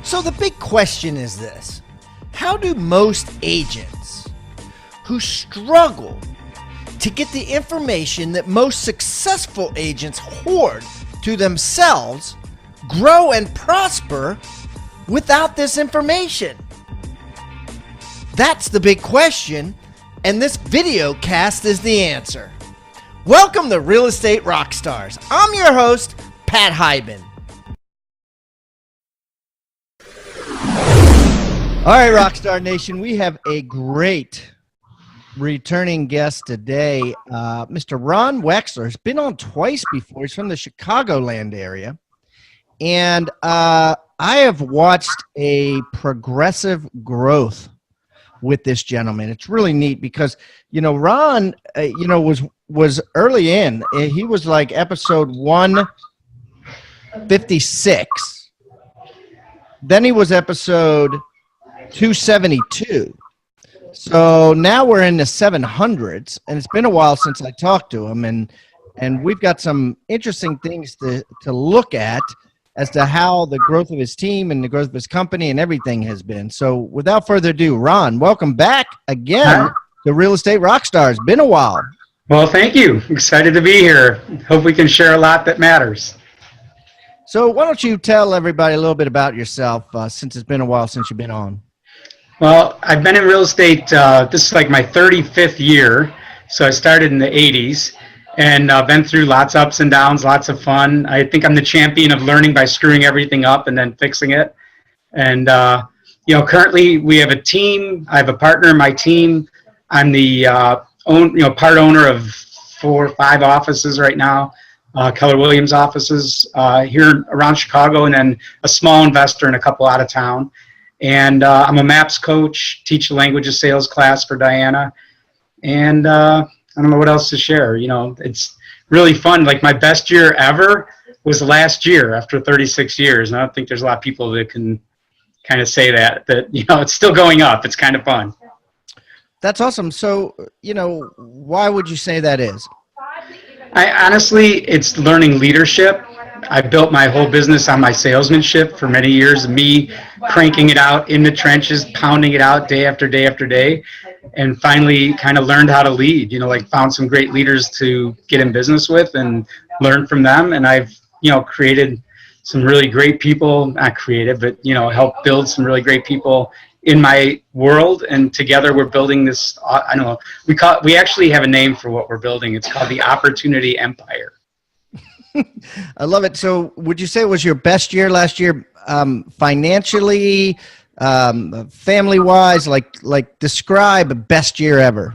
So the big question is this: how do most agents who struggle to get the information that most successful agents hoard to themselves grow and prosper without this information? That's the big question, and this video cast is the answer. Welcome to Real Estate Rockstars. I'm your host, Pat Hyben. All right, Rockstar Nation, we have a great returning guest today. Mr. Ron Wexler has been on twice before. He's from the Chicagoland area. And I have watched a progressive growth with this gentleman. It's really neat because, Ron, was early in. He was like episode 156. Then he was episode 272. So now we're in the 700s, and it's been a while since I talked to him, and we've got some interesting things to look at as to how the growth of his team and the growth of his company and everything has been. So without further ado, Ron, welcome back again to Real Estate Rockstars. Been a while. Well, thank you. Excited to be here. Hope we can share a lot that matters. So why don't you tell everybody a little bit about yourself since it's been a while since you've been on? Well, I've been in real estate, this is like my 35th year. So I started in the 80s and been through lots of ups and downs, lots of fun. I think I'm the champion of learning by screwing everything up and then fixing it. And, currently we have a team. I have a partner in my team. I'm the part owner of 4 or 5 offices right now, Keller Williams offices here around Chicago, and then a small investor in a couple out of town. And I'm a MAPS coach, teach the languages sales class for Diana. And I don't know what else to share. It's really fun. Like my best year ever was last year after 36 years. And I don't think there's a lot of people that can kind of say that it's still going up. It's kind of fun. That's awesome. So, why would you say that is? Honestly, it's learning leadership. I built my whole business on my salesmanship for many years, me cranking it out in the trenches, pounding it out day after day after day, and finally kind of learned how to lead, found some great leaders to get in business with and learn from them. And I've, created some really great people, not created, but, helped build some really great people in my world. And together we're building this, we actually have a name for what we're building. It's called the Opportunity Empire. I love it. So would you say it was your best year last year, financially, family-wise, like describe a best year ever?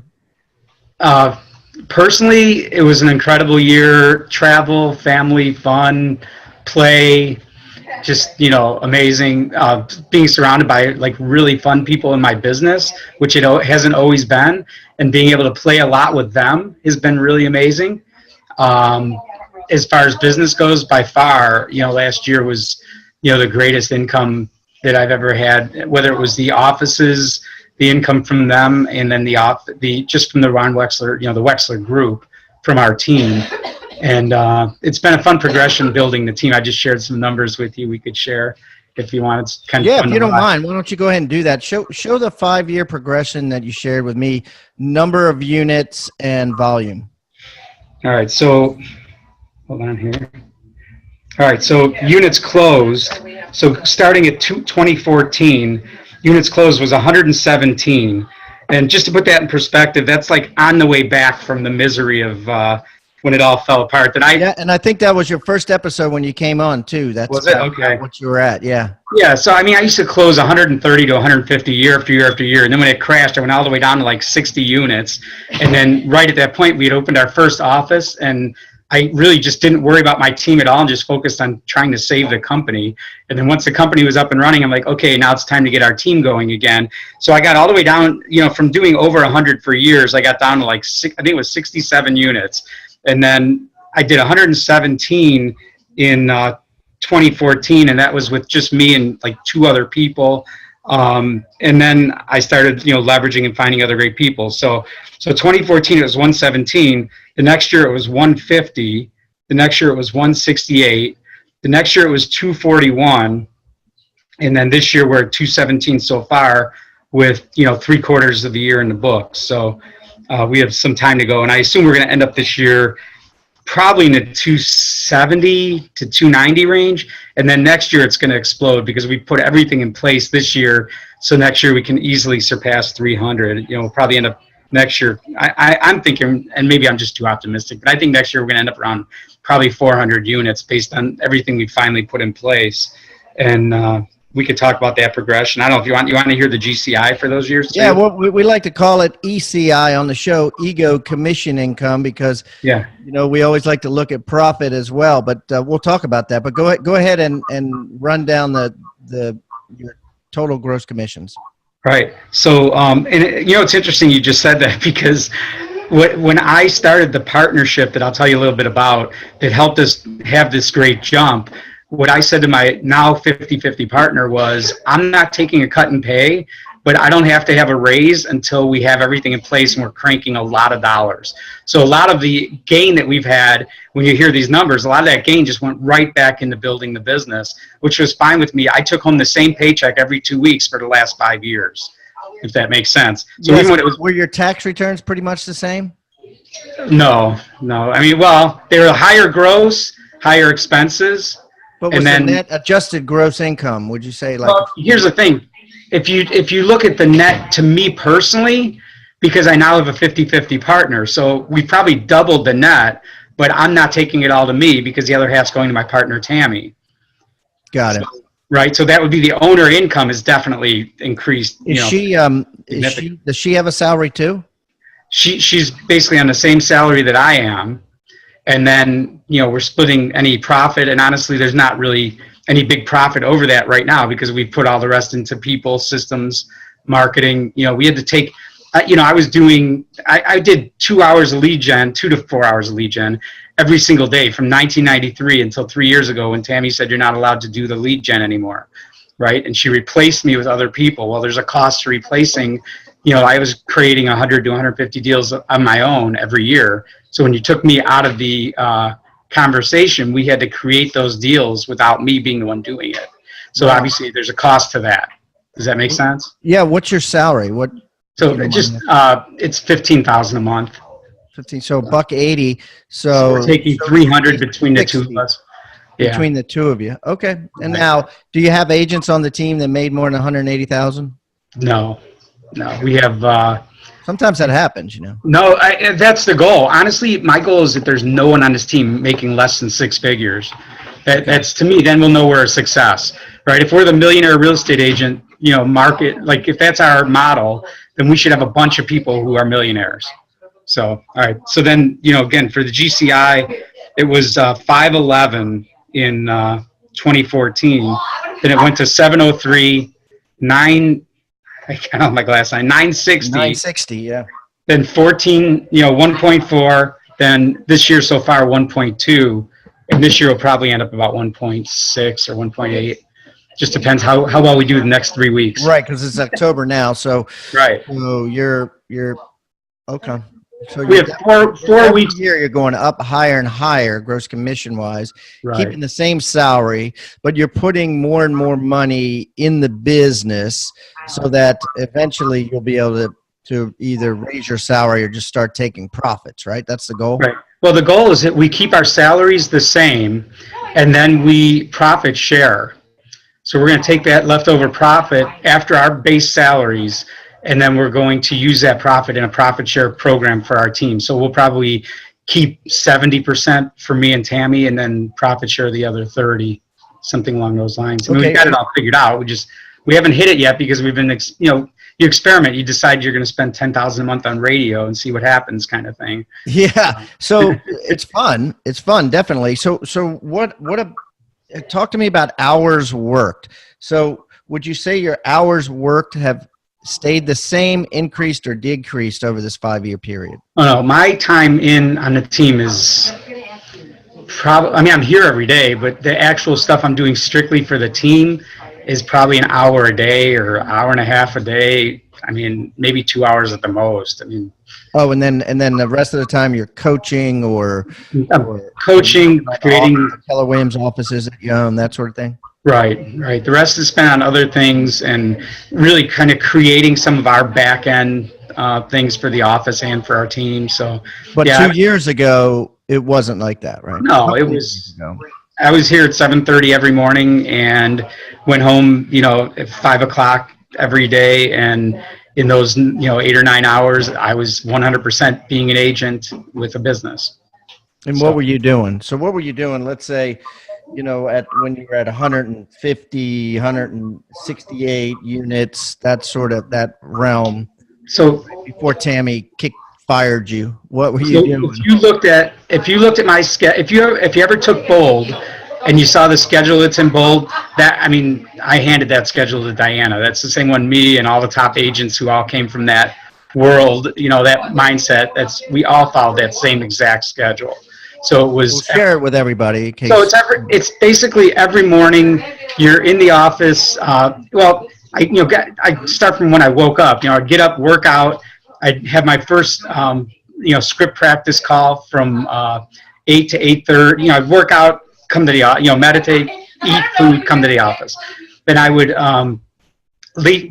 Personally, it was an incredible year. Travel, family, fun, play, just, amazing. Being surrounded by like really fun people in my business, which it hasn't always been, and being able to play a lot with them has been really amazing. As far as business goes, by far, last year was, the greatest income that I've ever had, whether it was the offices, the income from them, and then just from the Ron Wexler, the Wexler group from our team. And it's been a fun progression building the team. I just shared some numbers with you we could share if you want. It's kind of fun. If you don't mind, why don't you go ahead and do that? Show the 5-year progression that you shared with me, number of units and volume. All right, so hold on here. All right, so units closed. So starting at 2014, units closed was 117. And just to put that in perspective, that's like on the way back from the misery of when it all fell apart. And I think that was your first episode when you came on too. That's was it? Okay. What you were at, yeah. Yeah, so I used to close 130 to 150 year after year after year. And then when it crashed, I went all the way down to like 60 units. And then right at that point, we had opened our first office, and I really just didn't worry about my team at all and just focused on trying to save the company. And then once the company was up and running, I'm like, okay, now it's time to get our team going again. So I got all the way down, from doing over 100 for years, I got down to like I think it was 67 units. And then I did 117 in 2014, and that was with just me and like 2 other people. And then I started, leveraging and finding other great people. So 2014, it was 117. The next year it was 150. The next year it was 168. The next year it was 241. And then this year we're at 217 so far with, 3/4 of the year in the books. So we have some time to go. And I assume we're going to end up this year probably in the 270 to 290 range. And then next year it's going to explode because we put everything in place this year. So next year we can easily surpass 300. We'll probably end up next year. I'm thinking, and maybe I'm just too optimistic, but I think next year we're going to end up around probably 400 units based on everything we finally put in place. And we could talk about that progression. I don't know if you want to hear the GCI for those years too? Yeah, well, we like to call it ECI on the show, ego commission income, because we always like to look at profit as well. But we'll talk about that. But go ahead and run down your total gross commissions. Right. So it's interesting you just said that, because when I started the partnership that I'll tell you a little bit about that helped us have this great jump, what I said to my now 50-50 partner was, I'm not taking a cut in pay, but I don't have to have a raise until we have everything in place and we're cranking a lot of dollars. So a lot of the gain that we've had, when you hear these numbers, a lot of that gain just went right back into building the business, which was fine with me. I took home the same paycheck every 2 weeks for the last 5 years, if that makes sense. So yes, even when it was, were your tax returns pretty much the same? No. I mean, well, they were higher gross, higher expenses. What was the net adjusted gross income? Would you say Well, here's the thing. If you look at the net, to me personally, because I now have a 50-50 partner, so we probably doubled the net, but I'm not taking it all to me because the other half's going to my partner, Tammy. Got it. Right. So that would be the owner income is definitely increased. Does she have a salary too? She's basically on the same salary that I am. And then, we're splitting any profit. And honestly, there's not really any big profit over that right now because we put all the rest into people, systems, marketing. We had to take, I did 2 hours of lead gen, 2 to 4 hours of lead gen every single day from 1993 until 3 years ago when Tammy said you're not allowed to do the lead gen anymore. Right. And she replaced me with other people. Well, there's a cost to replacing. I was creating 100 to 150 deals on my own every year. So when you took me out of the conversation, we had to create those deals without me being the one doing it. So obviously there's a cost to that. Does that make sense? Yeah. What's your salary? So it's $15,000 a month. 15. So $180. So we're taking 300 between the two of us. Yeah. Between the two of you. Okay. And now, do you have agents on the team that made more than 180,000? No, we have, sometimes that happens, No, that's the goal. Honestly, my goal is that there's no one on this team making less than 6 figures. That's, to me, then we'll know we're a success, right? If we're the millionaire real estate agent, market, like if that's our model, then we should have a bunch of people who are millionaires. So, all right. So then, again, for the GCI, it was 511 in 2014. Then it went to 703, 9. I can't have my glass on 960. 960, yeah. Then 14, 1.4. Then this year so far 1.2, and this year will probably end up about 1.6 or 1.8. Just depends how well we do the next 3 weeks. Right, because it's October now. So right. So you're okay. So we have 4 weeks here. You're going up higher and higher, gross commission wise, right. Keeping the same salary, but you're putting more and more money in the business, so that eventually you'll be able to either raise your salary or just start taking profits. Right, that's the goal. Right. Well, the goal is that we keep our salaries the same, and then we profit share. So we're going to take that leftover profit after our base salaries, and then we're going to use that profit in a profit share program for our team. So we'll probably keep 70% for me and Tammy, and then profit share the other 30, something along those lines. I mean, we've got it all figured out. We haven't hit it yet because we've been, you experiment. You decide you're going to spend $10,000 a month on radio and see what happens, kind of thing. Yeah. So it's fun. It's fun, definitely. So talk to me about hours worked. So would you say your hours worked have stayed the same, increased, or decreased over this 5-year period? Oh, no, my time on the team is probably, I'm here every day, but the actual stuff I'm doing strictly for the team is probably an hour a day or an hour and a half a day. Maybe 2 hours at the most. Oh, and then the rest of the time you're coaching or coaching, creating Keller Williams offices that you own, that sort of thing. Right. The rest is spent on other things and really kind of creating some of our back end things for the office and for our team. So, But yeah, 2 years ago, it wasn't like that, right? A no, it couple of years was. ago. I was here at 7:30 every morning and went home, at 5 o'clock every day. And in those, 8 or 9 hours, I was 100% being an agent with a business. And So, what were you doing? So what were you doing? Let's say, at when you were at 150, 168 units, that realm so before Tammy fired you. What were you So doing? if you looked at my schedule, if you ever took bold and you saw the schedule that's in bold, I handed that schedule to Diana. That's the same one me and all the top agents who all came from that world, that mindset. We all followed that same exact schedule. So it We'll was share it with everybody in case. so it's basically every morning you're in the office. I start from when I woke up. I'd get up, work out. I'd have my first script practice call from 8 to 8:30. I'd work out, come to the meditate, eat food, come to the office. Then I would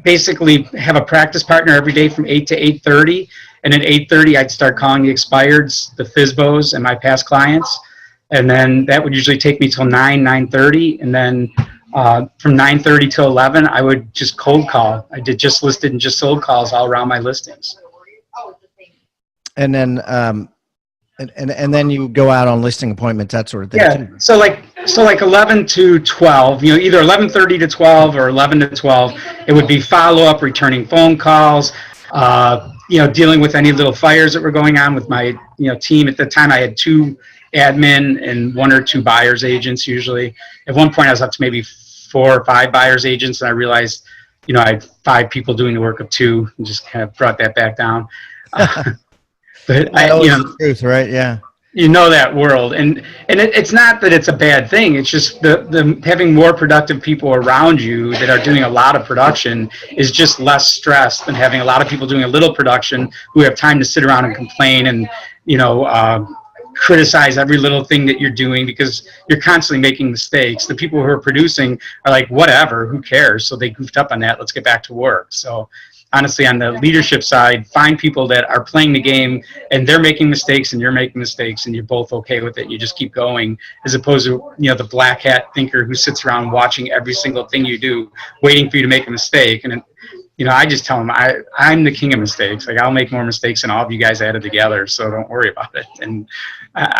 basically have a practice partner every day from 8 to 8:30. And at 8:30, I'd start calling the expireds, the FSBOs, and my past clients. And then that would usually take me till 9:30. And then from 9:30 till 11, I would just cold call. I did just listed and just sold calls all around my listings. And then, and then you go out on listing appointments, that sort of thing. Yeah. Too. So like 11 to 12, either 11:30 to 12 or 11 to 12, it would be follow up, returning phone calls, dealing with any little fires that were going on with my, team. At the time I had 2 admin and 1 or 2 buyers agents usually. At one point I was up to maybe 4 or 5 buyers agents, and I realized, I had 5 people doing the work of 2, and just kind of brought that back down. But the truth, right? Yeah. That world, and it's not that it's a bad thing. It's just the having more productive people around you that are doing a lot of production is just less stress than having a lot of people doing a little production who have time to sit around and complain and criticize every little thing that you're doing because you're constantly making mistakes. The people who are producing are like, whatever, who cares? So they goofed up on that. Let's get back to work. So honestly, on the leadership side, find people that are playing the game and they're making mistakes and you're making mistakes and you're both okay with it. You just keep going, as opposed to, the black hat thinker who sits around watching every single thing you do, waiting for you to make a mistake. And, I just tell them I'm the king of mistakes. Like, I'll make more mistakes than all of you guys added together. So don't worry about it. And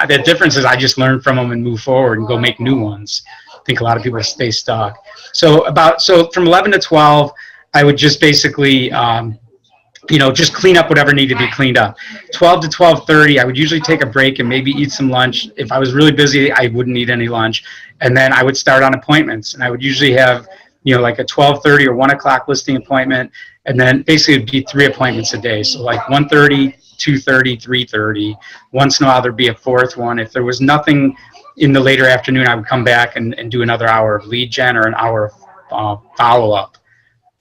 the difference is I just learn from them and move forward and go make new ones. I think a lot of people stay stuck. So from 11 to 12, I would just basically, just clean up whatever needed to be cleaned up. 12 to 12:30, I would usually take a break and maybe eat some lunch. If I was really busy, I wouldn't eat any lunch. And then I would start on appointments. And I would usually have, like a 12:30 or 1 o'clock listing appointment. And then basically it'd be 3 appointments a day. So like 1:30, 2:30, 3:30. Once in a while, there'd be a 4th one. If there was nothing in the later afternoon, I would come back and do another hour of lead gen or an hour of follow-up.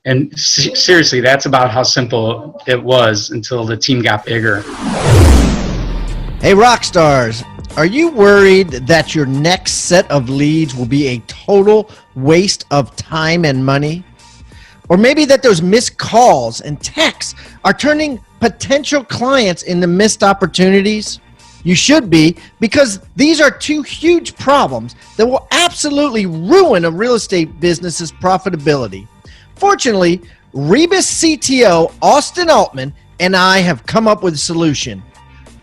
And seriously, that's about how simple it was until the team got bigger. Hey, Rockstars, are you worried that your next set of leads will be a total waste of time and money? Or maybe that those missed calls and texts are turning potential clients into missed opportunities? You should be, because these are 2 huge problems that will absolutely ruin a real estate business's profitability. Fortunately, Rebus CTO Austin Altman and I have come up with a solution.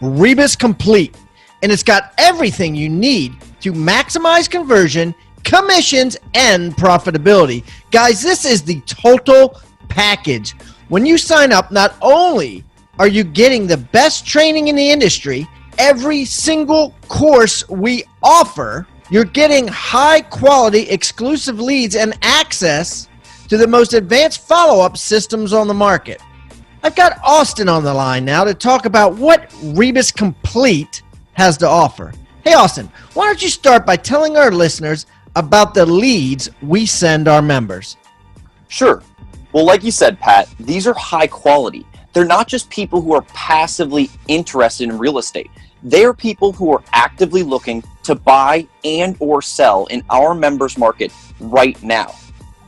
Rebus Complete, and it's got everything you need to maximize conversion, commissions, and profitability. Guys, this is the total package. When you sign up, not only are you getting the best training in the industry, every single course we offer, you're getting high quality exclusive leads and access to the most advanced follow-up systems on the market. I've got Austin on the line now to talk about what Rebus Complete has to offer. Hey, Austin, why don't you start by telling our listeners about the leads we send our members? Sure. Well, like you said, Pat, these are high quality. They're not just people who are passively interested in real estate. They are people who are actively looking to buy and or sell in our members market right now.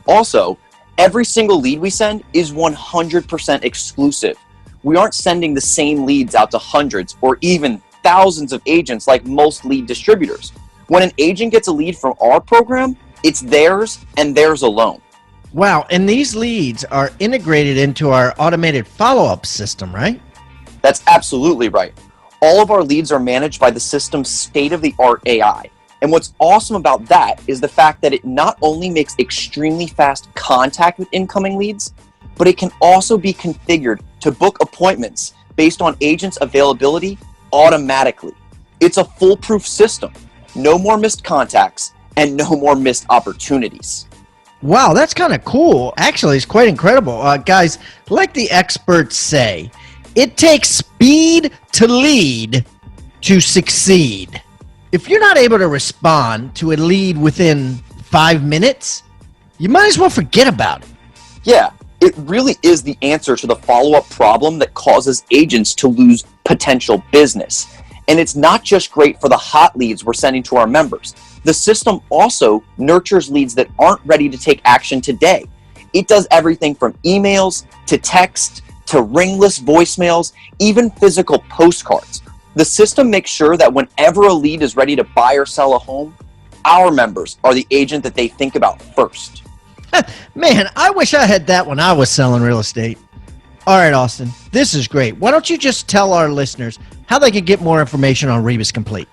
Also, every single lead we send is 100% exclusive. We aren't sending the same leads out to hundreds or even thousands of agents like most lead distributors. When an agent gets a lead from our program, it's theirs and theirs alone. Wow, and these leads are integrated into our automated follow-up system, right? That's absolutely right. All of our leads are managed by the system's state-of-the-art AI. And what's awesome about that is the fact that it not only makes extremely fast contact with incoming leads, but it can also be configured to book appointments based on agents' availability automatically. It's a foolproof system. No more missed contacts and no more missed opportunities. Wow, that's kind of cool. Actually, it's quite incredible. Guys, like the experts say, it takes speed to lead to succeed. If you're not able to respond to a lead within 5 minutes, you might as well forget about it. Yeah, it really is the answer to the follow-up problem that causes agents to lose potential business. And it's not just great for the hot leads we're sending to our members. The system also nurtures leads that aren't ready to take action today. It does everything from emails to text to ringless voicemails, even physical postcards. The system makes sure that whenever a lead is ready to buy or sell a home, our members are the agent that they think about first. Man, I wish I had that when I was selling real estate. All right, Austin, this is great. Why don't you just tell our listeners how they can get more information on Rebus Complete?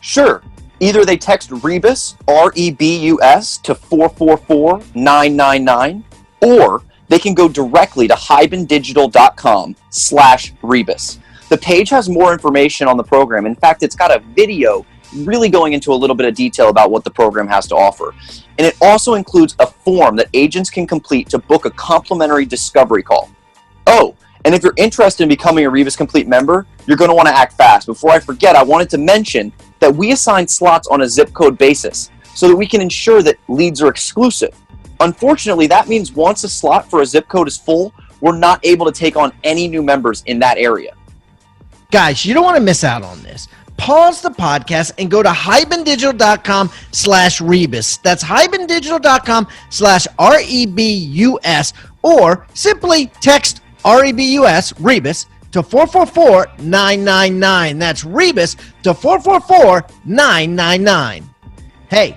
Sure. Either they text Rebus, R-E-B-U-S, to 444-999, or they can go directly to hibandigital.com/Rebus. The page has more information on the program. In fact, it's got a video really going into a little bit of detail about what the program has to offer. And it also includes a form that agents can complete to book a complimentary discovery call. Oh, and if you're interested in becoming a Rebus Complete member, you're going to want to act fast. Before I forget, I wanted to mention that we assign slots on a zip code basis so that we can ensure that leads are exclusive. Unfortunately, that means once a slot for a zip code is full, we're not able to take on any new members in that area. Guys, you don't want to miss out on this. Pause the podcast and go to hibandigital.com/Rebus. That's hibandigital.com/REBUS, or simply text REBUS, Rebus, to 444-999. That's Rebus to 444-999. Hey,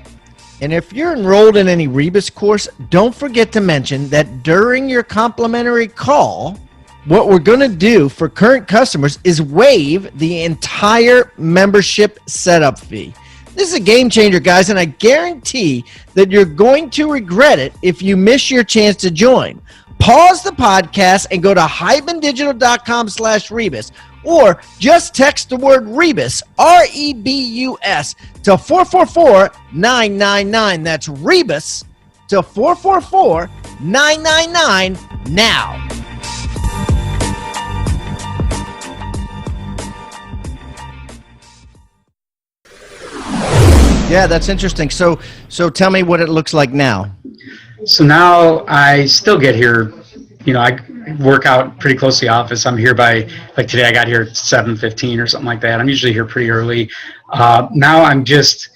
and if you're enrolled in any Rebus course, don't forget to mention that during your complimentary call, what we're going to do for current customers is waive the entire membership setup fee. This is a game changer, guys, and I guarantee that you're going to regret it if you miss your chance to join. Pause the podcast and go to hibandigital.com/Rebus, or just text the word Rebus, R-E-B-U-S, to 444-999. That's Rebus to 444-999 now. Yeah, that's interesting. So tell me what it looks like now. So now I still get here, I work out pretty close to the office. I'm here by, like today I got here at 7:15 or something like that. I'm usually here pretty early. Now I'm just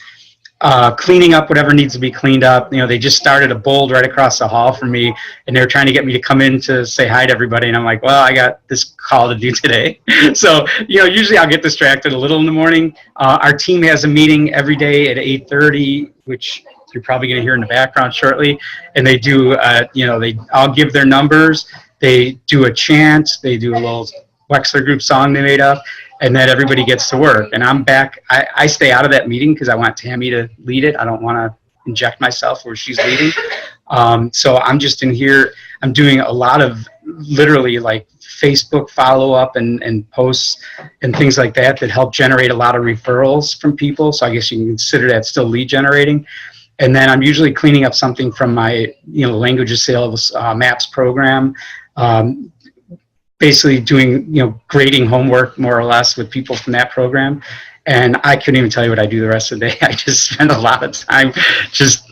cleaning up whatever needs to be cleaned up. They just started a bold right across the hall from me, and they're trying to get me to come in to say hi to everybody. And I'm like, well, I got this call to do today. So, usually I'll get distracted a little in the morning. Our team has a meeting every day at 8:30, which you're probably going to hear in the background shortly. And they do, they all give their numbers. They do a chant. They do a little Wexler group song they made up. And then everybody gets to work. And I'm back. I stay out of that meeting because I want Tammy to lead it. I don't want to inject myself where she's leading. So I'm just in here. I'm doing a lot of literally like Facebook follow-up and posts and things like that help generate a lot of referrals from people. So I guess you can consider that still lead generating. And then I'm usually cleaning up something from my language of sales maps program. Basically doing, grading homework more or less with people from that program. And I couldn't even tell you what I do the rest of the day. I just spend a lot of time just,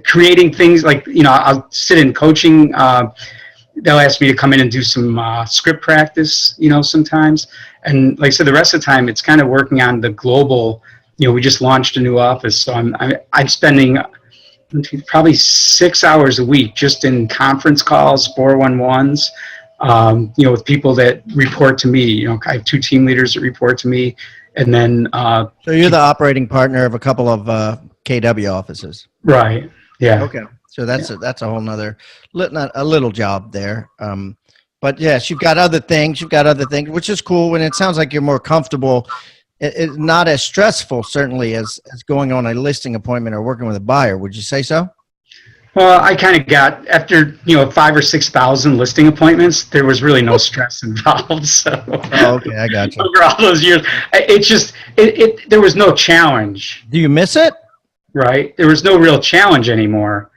creating things like, I'll sit in coaching they'll ask me to come in and do some script practice, sometimes. And like I said, the rest of the time, it's kind of working on the global. We just launched a new office, so I'm spending probably 6 hours a week just in conference calls, 411s, with people that report to me. I have 2 team leaders that report to me, and then. So you're the operating partner of a couple of KW offices. Right. Yeah. Okay. So that's a whole nother, not a little job there. But yes, you've got other things, which is cool. And it sounds like you're more comfortable. It's not as stressful, certainly, as going on a listing appointment or working with a buyer. Would you say so? Well, I kind of got, after 5,000 or 6,000 listing appointments, there was really no stress involved. So oh, okay, I got you. Over all those years, there was no challenge. Do you miss it? Right. There was no real challenge anymore.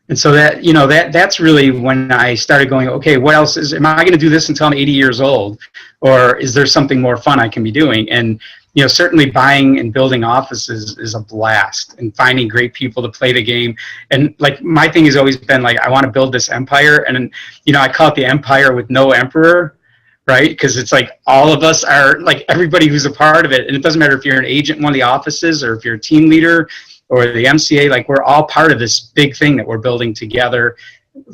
And so that's really when I started going, okay, what else am I going to do this until I'm 80 years old? Or is there something more fun I can be doing? And, certainly buying and building offices is a blast, and finding great people to play the game. And like, my thing has always been like, I want to build this empire. And, I call it the empire with no emperor, right? Because it's like all of us are like everybody who's a part of it. And it doesn't matter if you're an agent in one of the offices or if you're a team leader or the MCA, like we're all part of this big thing that we're building together.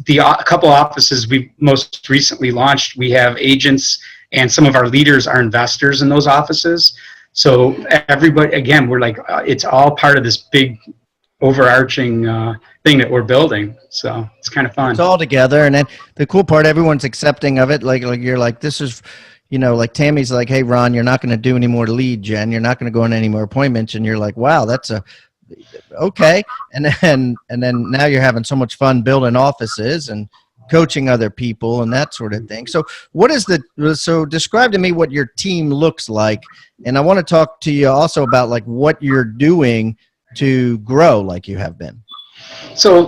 A couple offices we most recently launched, we have agents, and some of our leaders are investors in those offices. So everybody, again, we're like, it's all part of this big overarching thing that we're building. So it's kind of fun. It's all together. And then the cool part, everyone's accepting of it. Like you're like, this is, like Tammy's like, hey, Ron, you're not going to do any more lead gen. You're not going to go on any more appointments. And you're like, wow, that's okay. And then now you're having so much fun building offices and coaching other people and that sort of thing. So so describe to me what your team looks like. And I want to talk to you also about like what you're doing to grow like you have been. So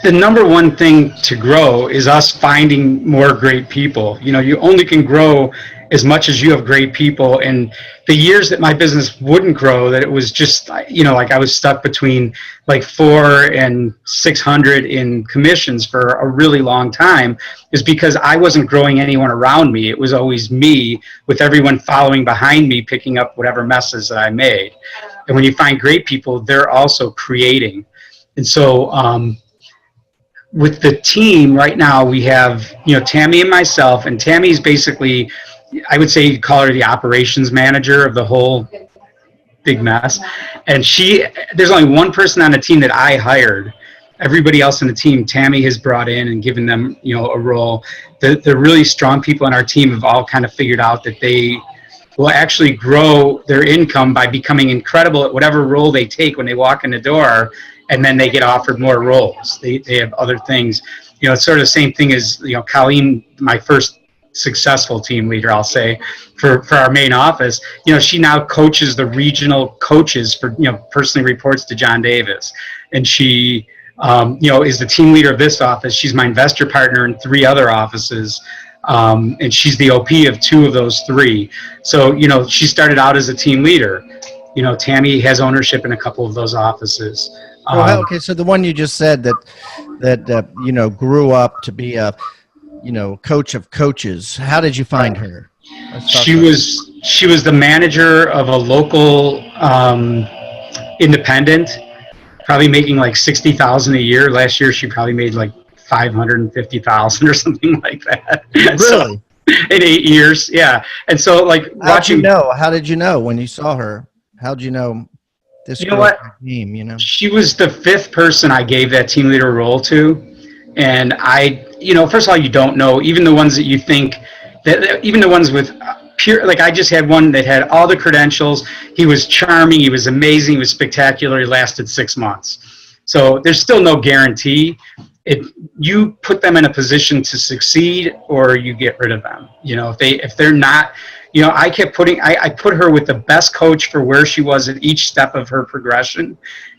the number one thing to grow is us finding more great people. You only can grow as much as you have great people. And the years that my business wouldn't grow, that it was just, like I was stuck between like 400 and 600 in commissions for a really long time, is because I wasn't growing anyone around me. It was always me with everyone following behind me, picking up whatever messes that I made. And when you find great people, they're also creating. And so, with the team right now, we have, Tammy and myself, and Tammy's basically, I would say you call her the operations manager of the whole big mess. And there's only one person on the team that I hired. Everybody else in the team, Tammy has brought in and given them, a role. The really strong people on our team have all kind of figured out that they will actually grow their income by becoming incredible at whatever role they take when they walk in the door, and then they get offered more roles. They have other things. It's sort of the same thing as, Colleen, my first successful team leader, I'll say, for our main office. She now coaches the regional coaches for, personally reports to John Davis. And she, is the team leader of this office. She's my investor partner in 3 other offices. And she's the OP of 2 of those 3. So, she started out as a team leader. Tammy has ownership in a couple of those offices. Okay. So the one you just said that grew up to be a, coach of coaches. How did you find her? She was the manager of a local independent, probably making like $60,000 a year. Last year, she probably made like $550,000 or something like that. Really? So, in 8 years, yeah. And so, like, watching. How did you know when you saw her? How did you know this? You know what? Team, She was the 5th person I gave that team leader role to. And first of all, you don't know, even the ones that you think, even the ones with pure, like I just had one that had all the credentials. He was charming. He was amazing. He was spectacular. He lasted 6 months. So there's still no guarantee. You put them in a position to succeed, or you get rid of them. If they're not, I put her with the best coach for where she was at each step of her progression.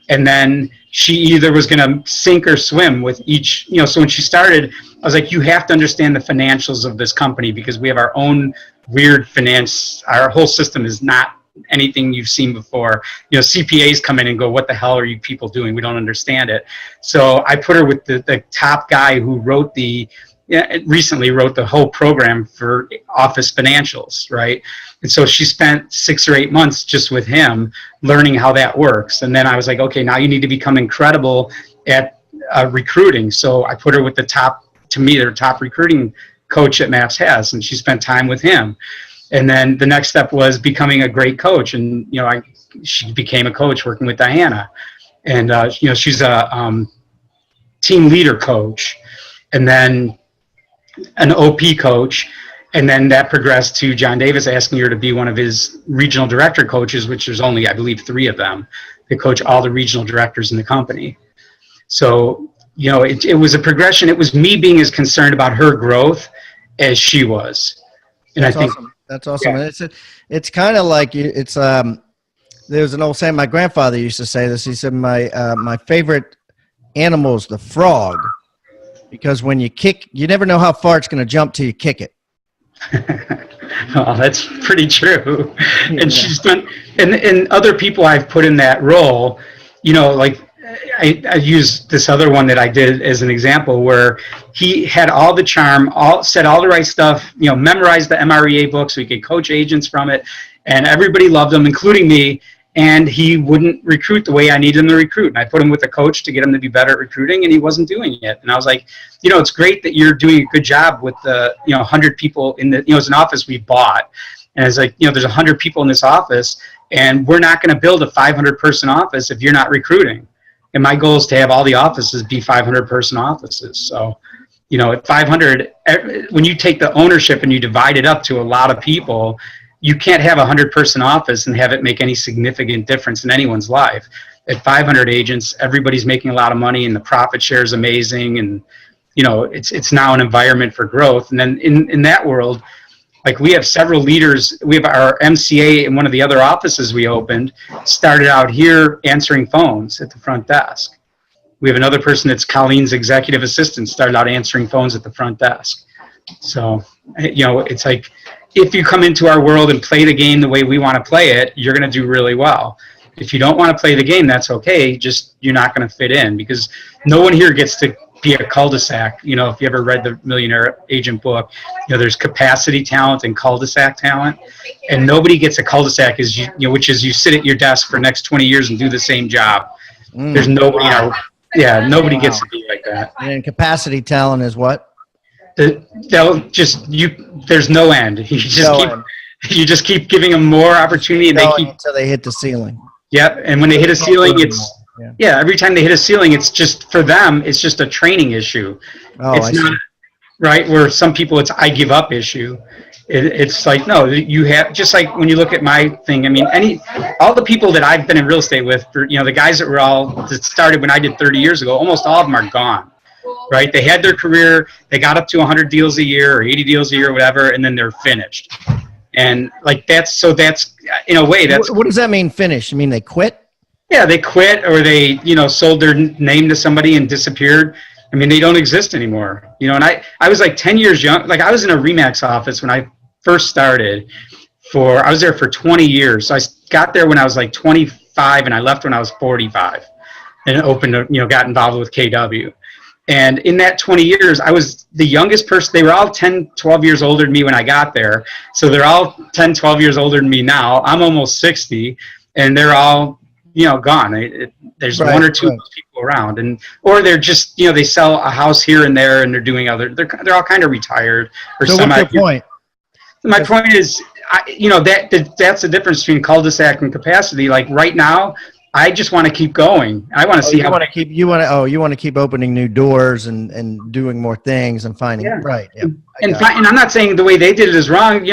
And then she either was going to sink or swim with each, so when she started, I was like, you have to understand the financials of this company, because we have our own weird finance. Our whole system is not anything you've seen before. CPAs come in and go, what the hell are you people doing? We don't understand it. So I put her with the top guy who wrote the recently wrote the whole program for office financials, right? And so she spent 6 or 8 months just with him learning how that works. And then I was like, okay, now you need to become incredible at recruiting. So I put her with their top recruiting coach that Maps has, and she spent time with him. And then the next step was becoming a great coach. And, she became a coach working with Diana. And, she's a team leader coach, and then an OP coach. And then that progressed to John Davis asking her to be one of his regional director coaches, which there's only, I believe, 3 of them. They coach all the regional directors in the company. So, it was a progression. It was me being as concerned about her growth as she was. And That's I think awesome. That's awesome. Yeah. And it's kind of like there's an old saying. My grandfather used to say this. He said, my favorite animal is the frog, because when you kick, you never know how far it's going to jump till you kick it. Oh, that's pretty true. And she's done, and other people I've put in that role, like I use this other one that I did as an example, where he had all the charm, said all the right stuff, memorized the MREA book so he could coach agents from it, and everybody loved him, including me. And he wouldn't recruit the way I needed him to recruit. And I put him with a coach to get him to be better at recruiting, and he wasn't doing it. And I was like, it's great that you're doing a good job with the, 100 people in the, it's an office we bought. And it's like, there's 100 people in this office, and we're not going to build a 500-person office if you're not recruiting. And my goal is to have all the offices be 500-person offices. So, at 500, when you take the ownership and you divide it up to a lot of people, you can't have a 100-person office and have it make any significant difference in anyone's life. At 500 agents, everybody's making a lot of money, and the profit share is amazing. And, it's now an environment for growth. And then in that world, like, we have several leaders. We have our MCA in one of the other offices we opened, started out here answering phones at the front desk. We have another person that's Colleen's executive assistant, started out answering phones at the front desk. So, it's like, if you come into our world and play the game the way we want to play it, you're going to do really well. If you don't want to play the game, that's okay. Just, you're not going to fit in, because no one here gets to be a cul-de-sac. If you ever read the Millionaire Agent book, there's capacity talent and cul-de-sac talent, and nobody gets a cul-de-sac which is you sit at your desk for the next 20 years and do the same job. There's nobody, nobody gets to be like that. And capacity talent is what? There's no end. You just keep giving them more opportunity, and until they hit the ceiling. Yep. And when they hit a ceiling, every time they hit a ceiling, it's just, for them, it's just a training issue. It's not right, where some people it's I give up issue. It's like, no, you have, just like when you look at my thing, I mean, all the people that I've been in real estate with, the guys that started when I did 30 years ago, almost all of them are gone. Right? They had their career, they got up to 100 deals a year or 80 deals a year or whatever, and then they're finished. And like, that's in a way, that's... What does that mean, finished? You mean they quit? Yeah, they quit, or they, sold their name to somebody and disappeared. I mean, they don't exist anymore. And I was like 10 years young. Like, I was in a RE/MAX office when I first started. I was there for 20 years. So I got there when I was like 25, and I left when I was 45, and got involved with KW. And in that 20 years, I was the youngest person. They were all 10, 12 years older than me when I got there. So they're all 10, 12 years older than me now. I'm almost 60, and they're all, gone. There's one or two of those people around, or they're just, they sell a house here and there, and they're doing they're all kind of retired. Or so what's your point? My point is, that's the difference between cul-de-sac and capacity. Like, right now, I just want to keep going. I want to see you want to keep opening new doors and doing more things and finding right. Yeah, and I'm not saying the way they did it is wrong.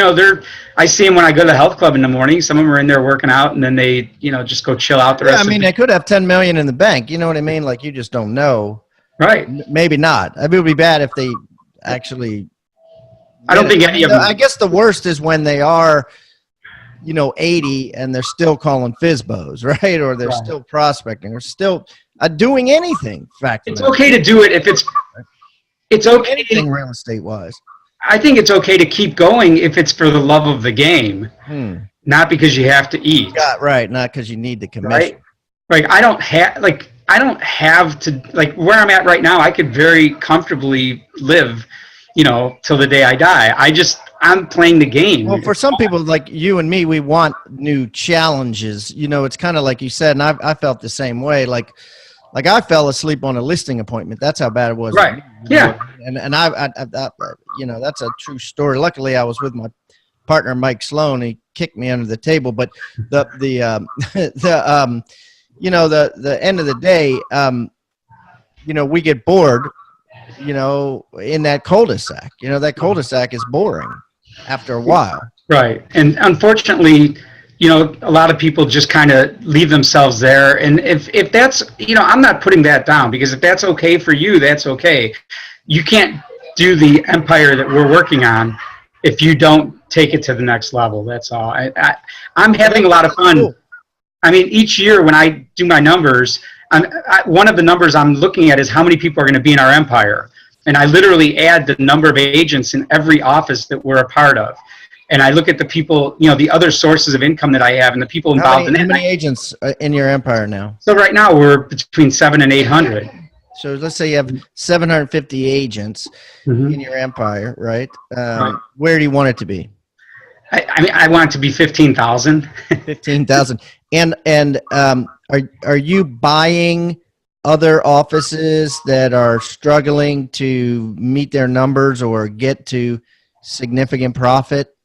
I see them when I go to the health club in the morning. Some of them are in there working out, and then they, just go chill out the rest. I mean, they could have 10 million in the bank. You know what I mean? Like, you just don't know. Right. Maybe not. I mean, it would be bad if they actually. I don't think any of them. I guess the worst is when they are, 80 and they're still calling FSBOs, right? Or they're still prospecting, or still doing anything. It's okay to do it if it's okay. Anything real estate wise. I think it's okay to keep going if it's for the love of the game, not because you have to eat. Right, not because you need the commission. Right. I don't have to, like, where I'm at right now, I could very comfortably live till the day I die. I'm playing the game. Well, for some people like you and me, we want new challenges. It's kind of like you said, and I felt the same way. Like I fell asleep on a listing appointment. That's how bad it was. Right. Yeah. And I that's a true story. Luckily, I was with my partner Mike Sloan. He kicked me under the table. But the end of the day, we get bored. In that cul-de-sac. That cul-de-sac is boring after a while. Right. And unfortunately, a lot of people just kind of leave themselves there. And if that's, I'm not putting that down, because if that's okay for you, that's okay. You can't do the empire that we're working on if you don't take it to the next level. That's all. I'm having a lot of fun. Cool. I mean, each year when I do my numbers, one of the numbers I'm looking at is how many people are going to be in our empire. And I literally add the number of agents in every office that we're a part of. And I look at the people, the other sources of income that I have and the people involved in it. How many agents are in your empire now? So right now we're between 700 and 800. So let's say you have 750 agents in your empire, right? Right. Where do you want it to be? I want it to be 15,000. 15,000. And are you buying other offices that are struggling to meet their numbers or get to significant profit?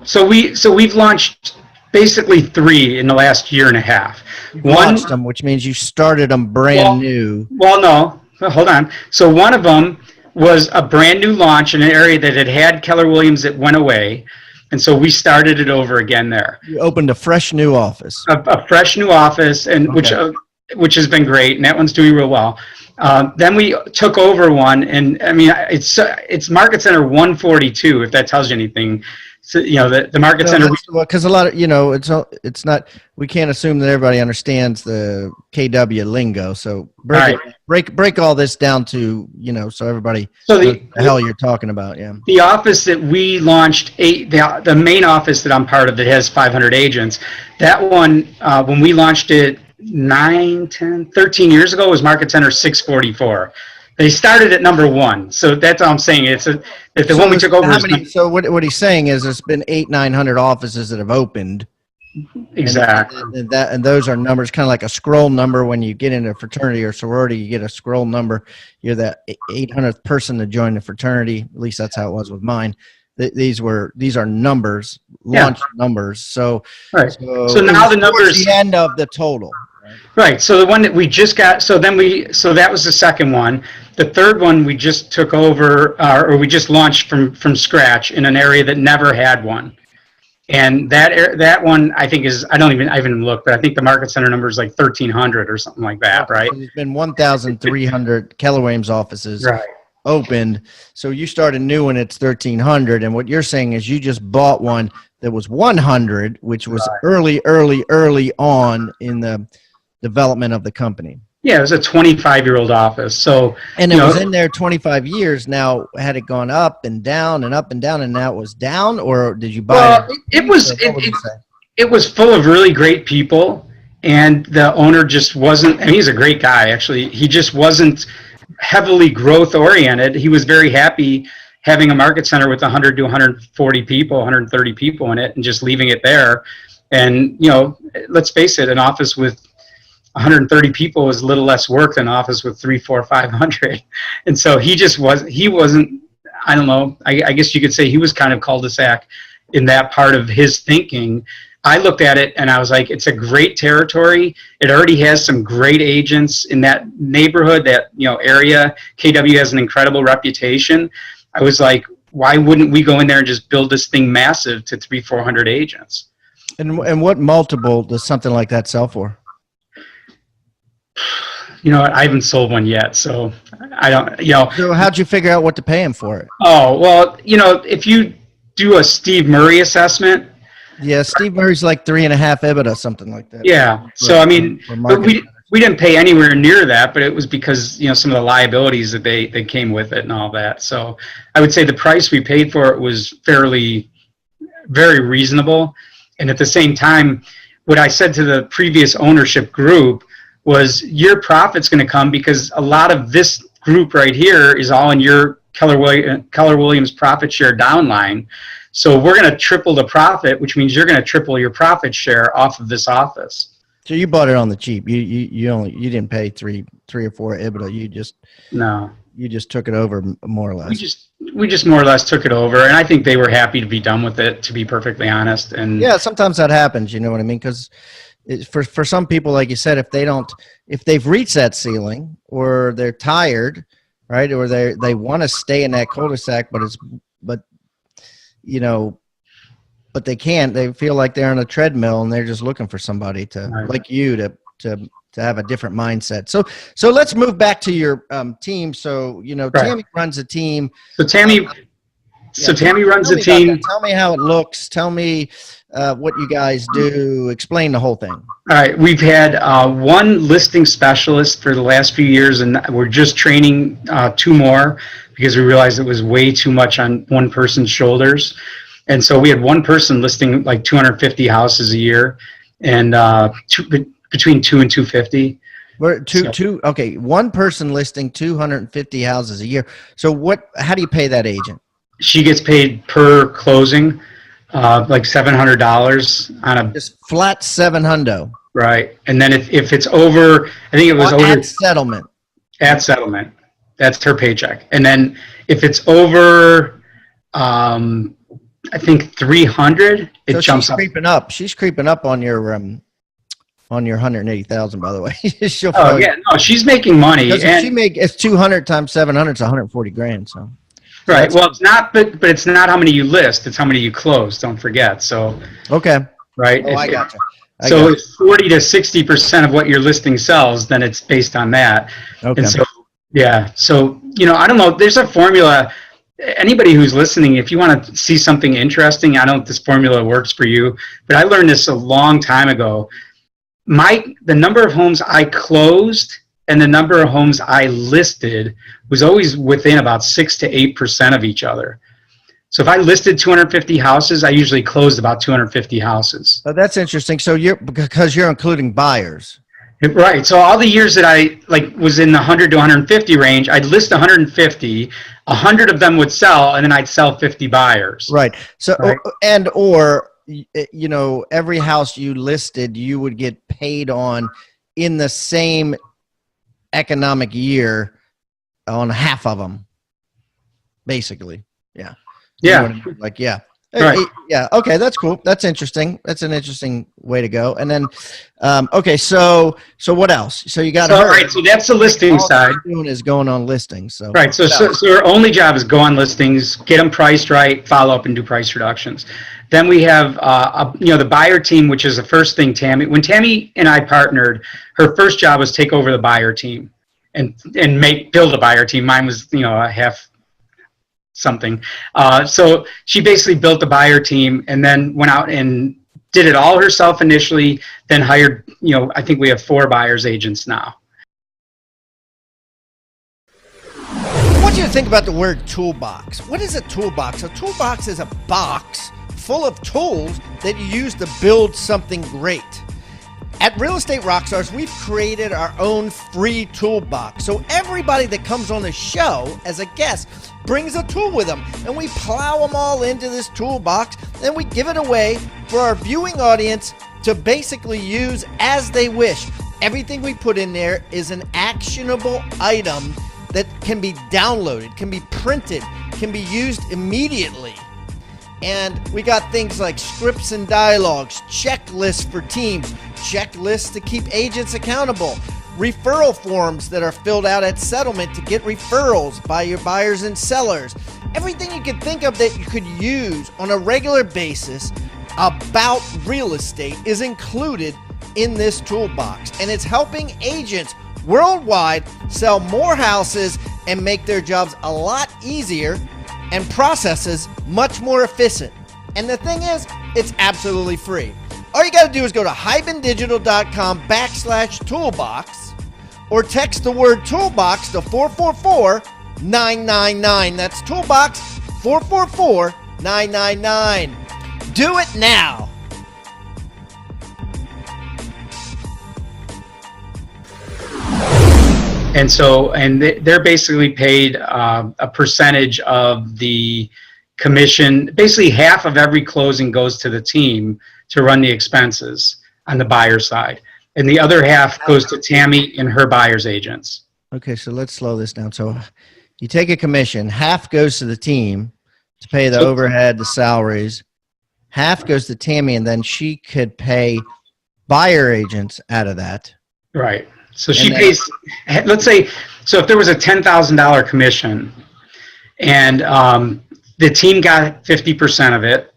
So we've launched basically 3 in the last year and a half. Launched them, which means you started them brand new. Well, no, hold on. So one of them was a brand new launch in an area that had Keller Williams that went away. And so we started it over again there. You opened a fresh new office. A fresh new office, and Okay. which has been great, and that one's doing real well. Then we took over one, and I mean, it's Market Center 142, if that tells you anything. So, the Market Center. Because a lot of, it's not, we can't assume that everybody understands the KW lingo. So break all this down to, so everybody knows the hell you're talking about. Yeah. The office that we launched, the main office that I'm part of that has 500 agents, that one, when we launched it 13 years ago, was Market Center 644. They started at number 1, so that's all I'm saying. The one we took over. So what he's saying is there's been 800-900 offices that have opened. Exactly. And those are numbers, kind of like a scroll number. When you get into a fraternity or sorority, you get a scroll number. You're the 800th person to join the fraternity. At least that's how it was with mine. These are numbers, launch numbers. So right. So now the numbers, the end of the total. Right. So the one that we just got, so that was the second one. The third one we just took over, or we just launched from scratch in an area that never had one. And that one, I think I haven't looked, but I think the Market Center number is like 1,300 or something like that, right? There's been 1,300 Keller Williams offices opened. So you start a new one, it's 1,300. And what you're saying is you just bought one that was 100, which was early on in the development of the company. Yeah, it was a 25-year-old office. So, and it was in there 25 years. Now, had it gone up and down and up and down, and now it was down, or did you buy it? It was full of really great people, and the owner just wasn't. And he's a great guy, actually. He just wasn't heavily growth oriented. He was very happy having a Market Center with 100 to 140 people, 130 people in it, and just leaving it there. And let's face it, an office with 130 people is a little less work than an office with 300, 400, 500. And so he wasn't, I don't know, I guess you could say he was kind of cul-de-sac in that part of his thinking. I looked at it and I was like, it's a great territory. It already has some great agents in that neighborhood, that area. KW has an incredible reputation. I was like, why wouldn't we go in there and just build this thing massive to 300, 400 agents? And what multiple does something like that sell for? I haven't sold one yet, so I don't, So how'd you figure out what to pay him for it? Oh, well, if you do a Steve Murray assessment. Yeah, Steve Murray's like 3.5 EBITDA, something like that. Yeah. So, I mean, but we didn't pay anywhere near that, but it was because, some of the liabilities that they came with it and all that. So I would say the price we paid for it was very reasonable. And at the same time, what I said to the previous ownership group was, your profit's going to come because a lot of this group right here is all in your Keller Williams profit share downline. So we're going to triple the profit, which means you're going to triple your profit share off of this office. So you bought it on the cheap. You didn't pay three or four EBITDA. You just took it over more or less. We just more or less took it over, and I think they were happy to be done with it, to be perfectly honest. And yeah, sometimes that happens. You know what I mean? Because for some people, like you said, if they've reached that ceiling, or they're tired, right, or they want to stay in that cul-de-sac, but they can't. They feel like they're on a treadmill, and they're just looking for somebody like you to have a different mindset. So let's move back to your team. So Tammy runs a team. So Tammy runs a team. Tell me how it looks. Tell me what you guys do. Explain the whole thing. All right, we've had one listing specialist for the last few years, and we're just training 2 more because we realized it was way too much on one person's shoulders. And so we had one person listing like 250 houses a year, and between 2 and 250. Okay, one person listing 250 houses a year. So how do you pay that agent? She gets paid per closing, like $700 on a just flat $700. Right, and then if it's over, I think it was over at settlement. At settlement, that's her paycheck. And then if it's over, I think 300, it jumps up. She's creeping up on your 180,000. By the way, she's making money. And it's 200 times 700, it's 140 grand. So. Right. Well, it's not, but it's not how many you list; it's how many you close. Don't forget. So. Okay. Right. Oh, I gotcha. So if 40 to 60% of what your listing sells, then it's based on that. Okay. And so, yeah. So, I don't know. There's a formula. Anybody who's listening, if you want to see something interesting, I don't know if this formula works for you, but I learned this a long time ago. The number of homes I closed and the number of homes I listed was always within about 6 to 8% of each other. So if I listed 250 houses, I usually closed about 250 houses. Oh, that's interesting. So because you're including buyers. Right. So all the years that I was in the 100 to 150 range, I'd list 150, 100 of them would sell, and then I'd sell 50 buyers. Right. So every house you listed, you would get paid on in the same economic year on half of them, basically. Yeah. Yeah. Yeah. Right. Yeah. Okay. That's cool. That's interesting. That's an interesting way to go. And then, okay. So what else? So you got all right. So that's the listing side. All doing is going on listings. So right. So our only job is go on listings, get them priced right, follow up, and do price reductions. Then we have, the buyer team, which is the first thing when Tammy and I partnered, her first job was take over the buyer team and build a buyer team. Mine was, a half something. So she basically built the buyer team and then went out and did it all herself initially, then hired, I think we have 4 buyers agents now. I want you to think about the word toolbox. What is a toolbox? A toolbox is a box full of tools that you use to build something great. At Real Estate Rockstars, we've created our own free toolbox. So everybody that comes on the show as a guest brings a tool with them, and we plow them all into this toolbox, and we give it away for our viewing audience to basically use as they wish. Everything we put in there is an actionable item that can be downloaded, can be printed, can be used immediately. And we got things like scripts and dialogues, checklists for teams, checklists to keep agents accountable, referral forms that are filled out at settlement to get referrals by your buyers and sellers. Everything you could think of that you could use on a regular basis about real estate is included in this toolbox. And it's helping agents worldwide sell more houses and make their jobs a lot easier and processes much more efficient. And the thing is, it's absolutely free. All you got to do is go to hibandigital.com/toolbox or text the word toolbox to 444-999. That's toolbox 444-999. Do it now. And so, they're basically paid a percentage of the commission. Basically, half of every closing goes to the team to run the expenses on the buyer side, and the other half goes to Tammy and her buyer's agents. Okay, so let's slow this down. So you take a commission, half goes to the team to pay the overhead, the salaries, half goes to Tammy, and then she could pay buyer agents out of that. Right. So she pays, let's say, so if there was a $10,000 commission and the team got 50% of it,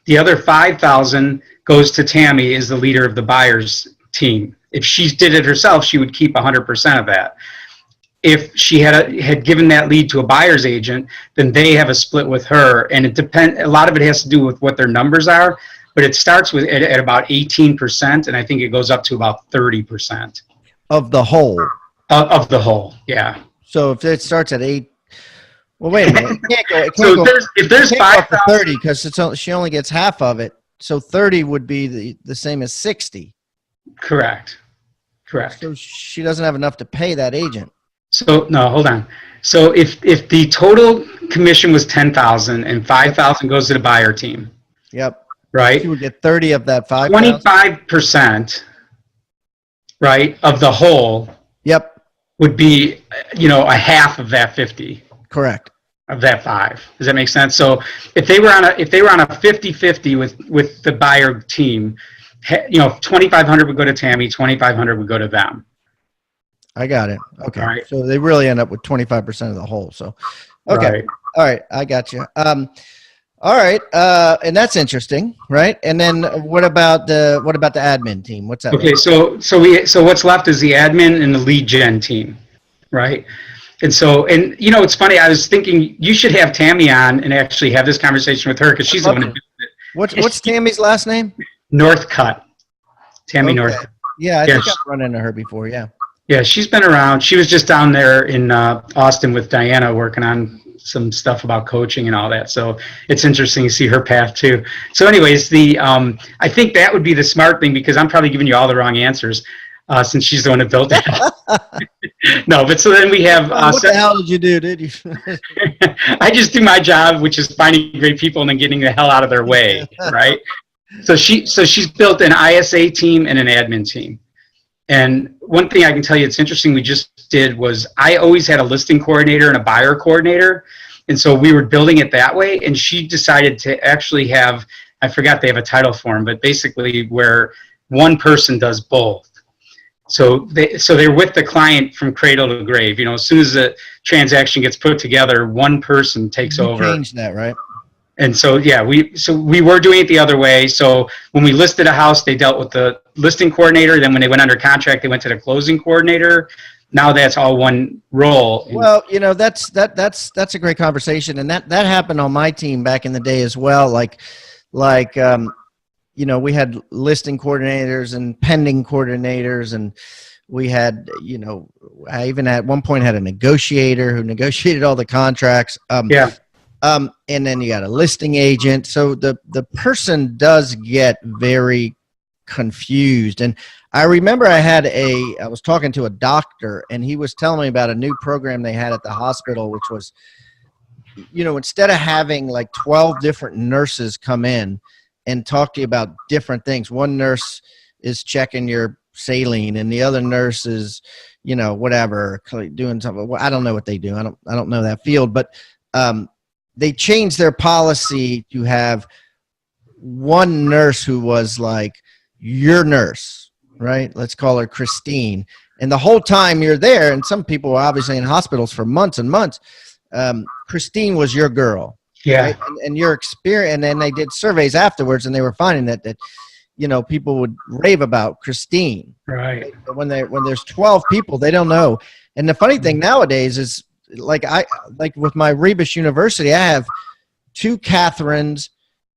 the other $5,000 goes to Tammy as the leader of the buyer's team. If she did it herself, she would keep 100% of that. If she had given that lead to a buyer's agent, then they have a split with her, and it depends. A lot of it has to do with what their numbers are, but it starts with at about 18%, and I think it goes up to about 30% of the whole. Of the whole, yeah. So if it starts at 8, well, wait a minute. If there's 5,000, 30 because she only gets half of it. So 30 would be the same as 60. Correct. So she doesn't have enough to pay that agent. So no, hold on. So if the total commission was 10,000 and 5,000 goes to the buyer team. Yep. Right. She would get 30 of that 5,000. 25%, right, of the whole. Yep. Would be, a half of that 50. Correct. Of that 5. Does that make sense? So if they were on a 50-50 with the buyer team, 2,500 would go to Tammy, 2,500 would go to them. I got it. Okay. All right. So they really end up with 25% of the whole. So, okay. Right. All right. I got you. All right. And that's interesting, right? And then what about the admin team? What's that? Okay. So what's left is the admin and the lead gen team, right? And it's funny. I was thinking you should have Tammy on and actually have this conversation with her because she's the one who did it. What's Tammy's last name? Northcutt. Tammy okay. Northcutt. Yeah, I think I've run into her before. Yeah. Yeah, she's been around. She was just down there in Austin with Diana working on some stuff about coaching and all that. So it's interesting to see her path too. So anyways, I think that would be the smart thing because I'm probably giving you all the wrong answers since she's the one that built it. No, but so then we have. What the hell did you do? Did you? I just do my job, which is finding great people and then getting the hell out of their way, right? So she's built an ISA team and an admin team. And one thing I can tell you it's interesting we just did was I always had a listing coordinator and a buyer coordinator. And so we were building it that way. And she decided to actually have, I forgot they have a title for them, but basically where one person does both. So they're with the client from cradle to grave. As soon as the transaction gets put together, one person takes over. Change that, right? And so, yeah, we were doing it the other way. So when we listed a house, they dealt with the listing coordinator. Then when they went under contract, they went to the closing coordinator. Now that's all one role. Well, that's a great conversation. And that happened on my team back in the day as well. We had listing coordinators and pending coordinators, and we had, I even at one point had a negotiator who negotiated all the contracts. And then you got a listing agent. So the person does get very confused. And I remember I was talking to a doctor and he was telling me about a new program they had at the hospital, which was, instead of having like 12 different nurses come in and talk to you about different things, one nurse is checking your saline and the other nurse is, whatever, doing something. Well, I don't know what they do. I don't know that field, but, they changed their policy to have one nurse who was like your nurse, right? Let's call her Christine. And the whole time you're there, and some people were obviously in hospitals for months and months, Christine was your girl. Yeah. Right? And your experience, and then they did surveys afterwards and they were finding that people would rave about Christine. Right. But when there's 12 people, they don't know. And the funny thing nowadays is, like with my Rebus University, I have 2 Catherines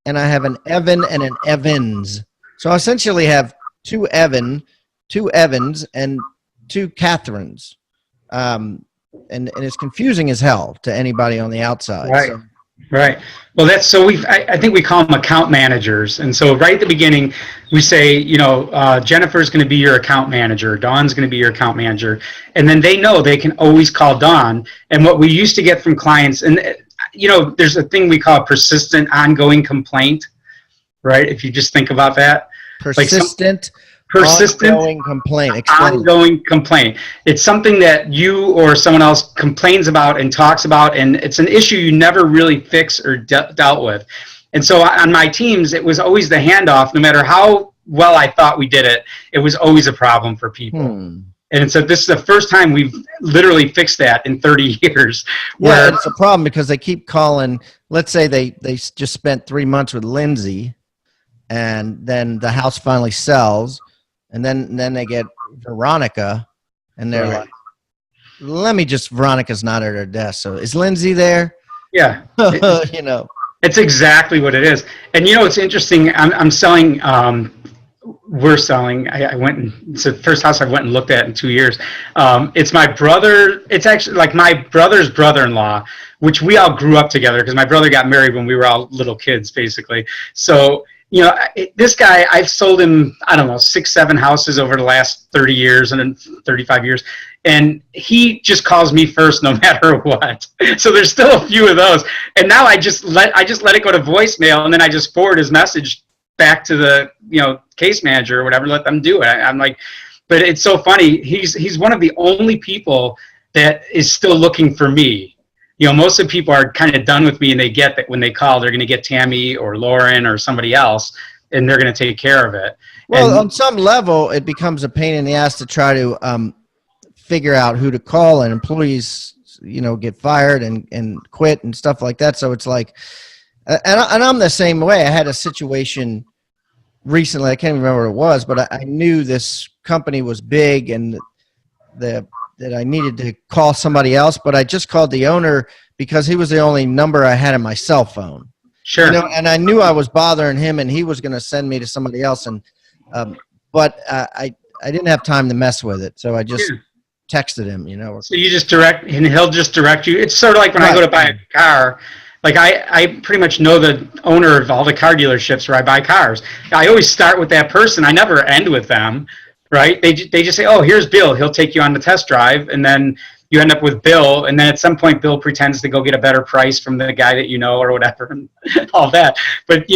and I have an Evan and an Evans. So I essentially have 2 Evans and 2 Catherines. And it's confusing as hell to anybody on the outside. Right. So, Right. Well, that's so I think we call them account managers. And so right at the beginning, we say, Jennifer's going to be your account manager. Dawn's going to be your account manager. And then they know they can always call Dawn. And what we used to get from clients, and, there's a thing we call a persistent ongoing complaint, right? If you just think about that. Persistent ongoing complaint. Explain. Ongoing complaint. It's something that you or someone else complains about and talks about, and it's an issue you never really fix or dealt with. And so on my teams, it was always the handoff. No matter how well I thought we did it, it was always a problem for people. And so this is the first time we've literally fixed that in 30 years. Yeah, it's a problem because they keep calling. Let's say they just spent 3 months with Lindsay, and then the house finally sells. And then they get Veronica, and they're like, Veronica's not at her desk. So is Lindsay there? Yeah. It's exactly what it is. And it's interesting. I'm selling, we're selling, it's the first house I went and looked at in 2 years. It's my brother. It's actually like my brother's brother-in-law, which we all grew up together because my brother got married when we were all little kids, basically. So, this guy, I've sold him, 6, 7 houses over the last 30 years and then 35 years. And he just calls me first no matter what. So there's still a few of those. And now I just let it go to voicemail, and then I just forward his message back to the, case manager or whatever, let them do it. I'm like, but it's so funny. He's one of the only people that is still looking for me. Most of the people are kind of done with me, and they get that when they call, they're going to get Tammy or Lauren or somebody else, and they're going to take care of it. Well, on some level, it becomes a pain in the ass to try to figure out who to call, and employees, get fired and quit and stuff like that. So it's like, and I'm the same way. I had a situation recently. I can't even remember what it was, but I knew this company was big and that I needed to call somebody else, but I just called the owner because he was the only number I had in my cell phone. Sure. And I knew I was bothering him, and he was going to send me to somebody else. And, but I didn't have time to mess with it. So I just texted him, So you just direct, and he'll just direct you. It's sort of like when I go to buy a car, like I pretty much know the owner of all the car dealerships where I buy cars. I always start with that person. I never end with them. Right? They just say, oh, here's Bill. He'll take you on the test drive. And then you end up with Bill. And then at some point, Bill pretends to go get a better price from the guy that or whatever, and all that. But,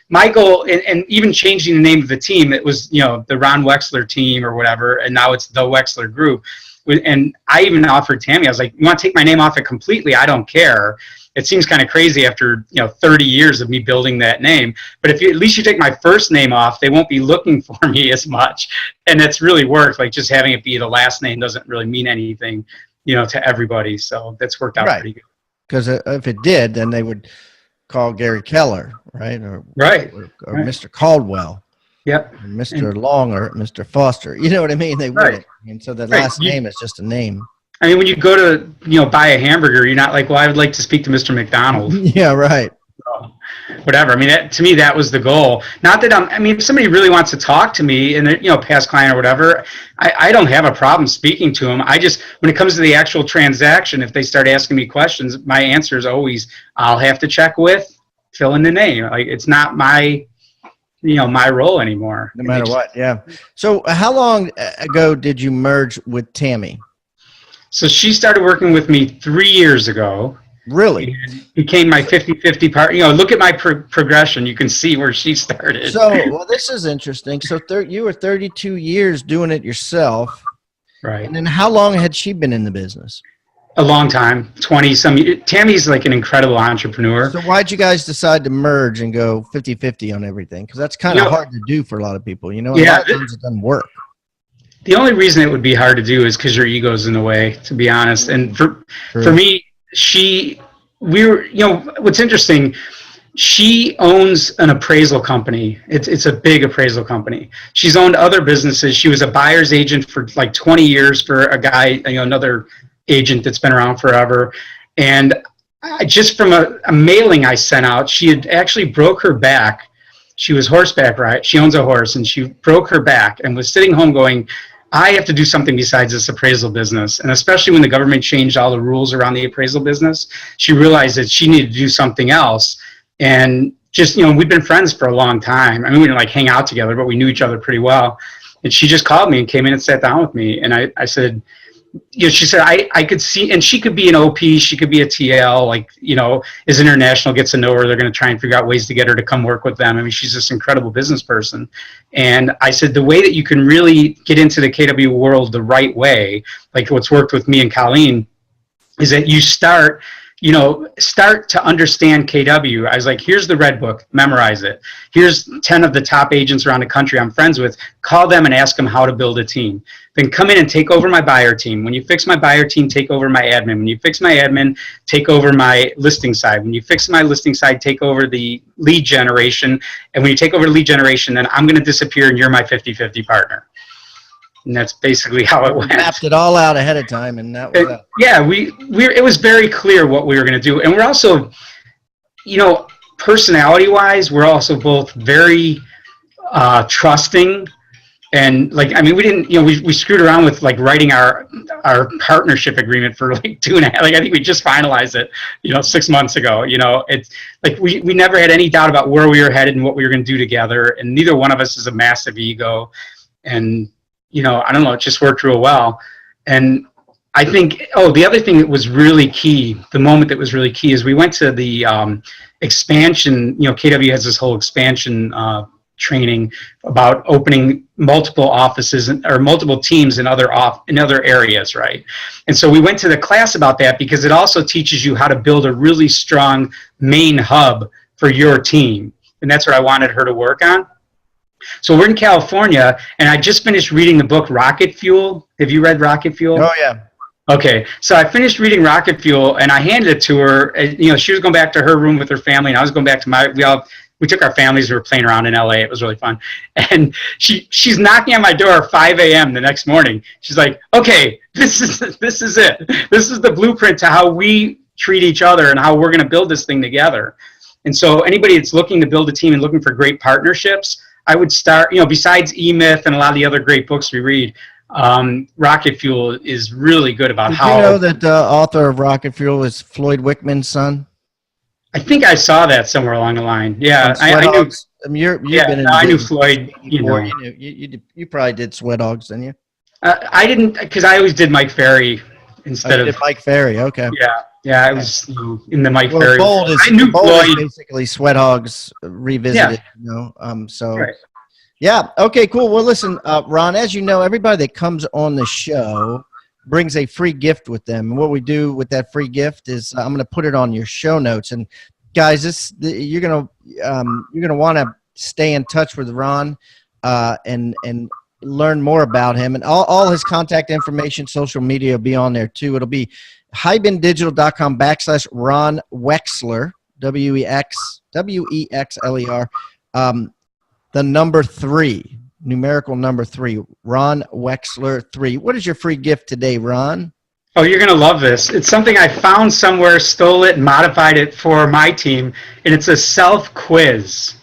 my goal, and even changing the name of the team, it was, the Ron Wexler team or whatever. And now it's the Wexler Group. And I even offered Tammy, I was like, you want to take my name off it completely? I don't care. It seems kind of crazy after 30 years of me building that name. But if at least you take my first name off, they won't be looking for me as much. And that's really worked. Like just having it be the last name doesn't really mean anything, to everybody. So that's worked out pretty good. Because if it did, then they would call Gary Keller, right? Or Mr. Caldwell. Yep. Or Mr. Long or Mr. Foster. You know what I mean? They would. And so the last name is just a name. I mean, when you go to, buy a hamburger, you're not like, well, I would like to speak to Mr. McDonald. Yeah, right. So, whatever. I mean, to me, that was the goal. Not that if somebody really wants to talk to me and they're, past client or whatever, I don't have a problem speaking to them. I just, when it comes to the actual transaction, if they start asking me questions, my answer is always, I'll have to check with, fill in the name. Like, it's not my, my role anymore. No matter what. Yeah. So how long ago did you merge with Tammy? So she started working with me 3 years ago. Really? And became my 50-50 part. Look at my progression. You can see where she started. So, well, this is interesting. So you were 32 years doing it yourself. Right. And then how long had she been in the business? A long time, 20-some years. Tammy's like an incredible entrepreneur. So why'd you guys decide to merge and go 50-50 on everything? Because that's kind of hard to do for a lot of people. A lot of times it doesn't work. The only reason it would be hard to do is because your ego's in the way, to be honest. And for me, what's interesting, she owns an appraisal company. It's a big appraisal company. She's owned other businesses. She was a buyer's agent for like 20 years for a guy, another agent that's been around forever. And just from a mailing I sent out, she had actually broke her back. She was horseback, right? She owns a horse, and she broke her back and was sitting home going, I have to do something besides this appraisal business. And especially when the government changed all the rules around the appraisal business, she realized that she needed to do something else. And just, we've been friends for a long time. I mean, we didn't like hang out together, but we knew each other pretty well. And she just called me and came in and sat down with me. And I said, she said, I could see, and she could be an OP, she could be a TL, like, as International gets to know her, they're going to try and figure out ways to get her to come work with them. I mean, she's this incredible business person. And I said, the way that you can really get into the KW world the right way, like what's worked with me and Colleen, is that you start to understand KW. I was like, here's the red book, memorize it. Here's 10 of the top agents around the country I'm friends with. Call them and ask them how to build a team. Then come in and take over my buyer team. When you fix my buyer team, take over my admin. When you fix my admin, take over my listing side. When you fix my listing side, take over the lead generation. And when you take over the lead generation, then I'm going to disappear and you're my 50-50 partner. And that's basically how it went. Mapped it all out ahead of time, and that was yeah. It was very clear what we were going to do, and we're also, personality-wise, we're also both very trusting, and like, I mean, we didn't, we screwed around with like writing our partnership agreement for like 2.5. Like I think we just finalized it, 6 months ago. It's like we never had any doubt about where we were headed and what we were going to do together, and neither one of us is a massive ego, and I don't know, it just worked real well. And I think, the other thing that was really key, the moment that was really key, is we went to the expansion. KW has this whole expansion training about opening multiple offices or multiple teams in other areas, right? And so we went to the class about that because it also teaches you how to build a really strong main hub for your team. And that's what I wanted her to work on. So we're in California, and I just finished reading the book Rocket Fuel. Have you read Rocket Fuel? Oh, yeah. Okay, so I finished reading Rocket Fuel, and I handed it to her. She was going back to her room with her family, and I was going back to we took our families. We were playing around in LA. It was really fun. And she's knocking on my door at 5 a.m. the next morning. She's like, okay, this is it. This is the blueprint to how we treat each other and how we're going to build this thing together. And so anybody that's looking to build a team and looking for great partnerships, I would start, besides E-Myth and a lot of the other great books we read, Rocket Fuel is really good about how. Did you know that the author of Rocket Fuel is Floyd Wickman's son? I think I saw that somewhere along the line. Yeah, I knew. I mean, you've been in I knew Floyd. You probably did Sweat Hogs, didn't you? I didn't, because I always did Mike Ferry instead of Mike Ferry. Okay. Yeah, I was in the Mike Ferry. Bold is, I knew Floyd. Is basically Sweat Hogs revisited. Yeah. So. Right. Yeah. Okay, cool. Well, listen, Ron, as you know, everybody that comes on the show brings a free gift with them. And what we do with that free gift is I'm going to put it on your show notes. And guys, you're going to want to stay in touch with Ron and learn more about him. And all his contact information, social media will be on there too. It'll be hibandigital.com/Ron Wexler, Wexler. The number 3, numerical number 3, Ron Wexler 3. What is your free gift today, Ron? Oh, you're going to love this. It's something I found somewhere, stole it, and modified it for my team, and it's a self-quiz.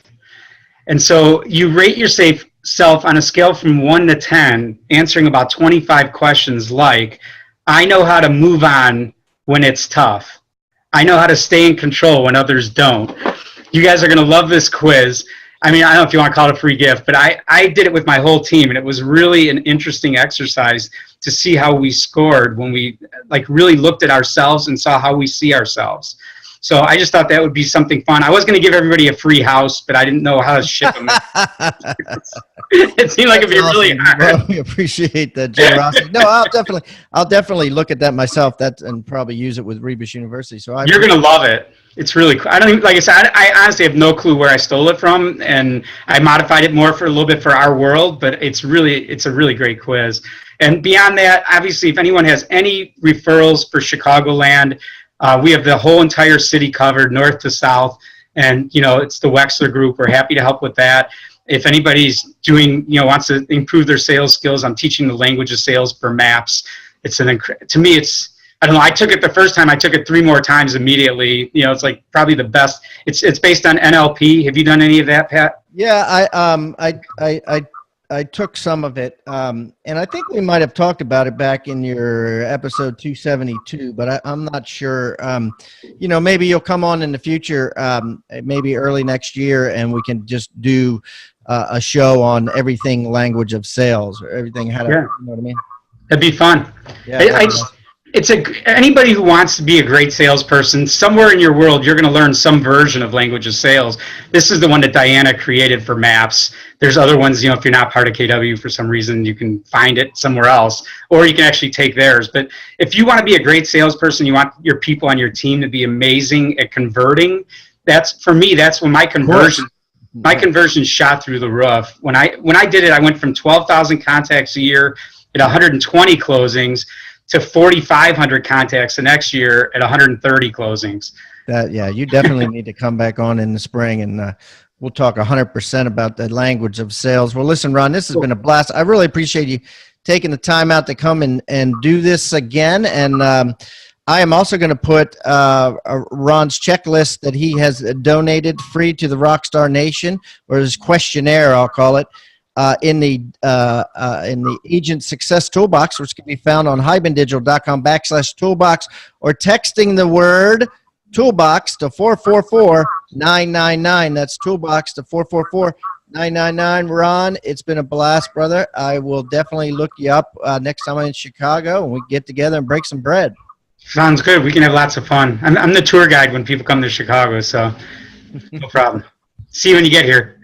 And so you rate yourself on a scale from 1 to 10, answering about 25 questions like, I know how to move on when it's tough. I know how to stay in control when others don't. You guys are going to love this quiz. I mean, I don't know if you want to call it a free gift, but I did it with my whole team, and it was really an interesting exercise to see how we scored when we really looked at ourselves and saw how we see ourselves. So I just thought that would be something fun. I was going to give everybody a free house, but I didn't know how to ship them. It seemed like it'd be really hard. Well, we appreciate that generosity. No, I'll definitely look at that myself. And probably use it with Rebus University. So you're going to love it. It's really cool. I don't even, like I said, I honestly have no clue where I stole it from, and I modified it more for a little bit for our world. But it's a really great quiz. And beyond that, obviously, if anyone has any referrals for Chicagoland, we have the whole entire city covered, north to south, and it's the Wexler Group. We're happy to help with that. If anybody's doing, wants to improve their sales skills, I'm teaching the language of sales for MAPS. To me, I don't know. I took it the first time. I took it 3 more times immediately. It's like probably the best. It's based on NLP. Have you done any of that, Pat? Yeah, I took some of it, and I think we might have talked about it back in your episode 272, but I'm not sure. You know, maybe you'll come on in the future, maybe early next year, and we can just do a show on everything language of sales, or everything how to, you know what I mean? That'd be fun. Yeah, Anybody who wants to be a great salesperson, somewhere in your world, you're going to learn some version of language of sales. This is the one that Diana created for maps. There's other ones, you know, if you're not part of KW for some reason, you can find it somewhere else, or you can actually take theirs. But if you want to be a great salesperson, you want your people on your team to be amazing at converting. That's, for me, that's when my conversion shot through the roof. When I did it, I went from 12,000 contacts a year at 120 closings to 4,500 contacts the next year at 130 closings. Yeah, you definitely need to come back on in the spring, and we'll talk 100% about the language of sales. Well, listen, Ron, this has been a blast. I really appreciate you taking the time out to come and do this again. And I am also going to put Ron's checklist that he has donated free to the Rockstar Nation, or his questionnaire, I'll call it, in the Agent Success Toolbox, which can be found on hibandigital.com/toolbox, or texting the word toolbox to 444-999. That's toolbox to 444-999. Ron, it's been a blast, brother. I will definitely look you up next time I'm in Chicago, and we get together and break some bread. Sounds good. We can have lots of fun. I'm the tour guide when people come to Chicago, so no problem. See you when you get here.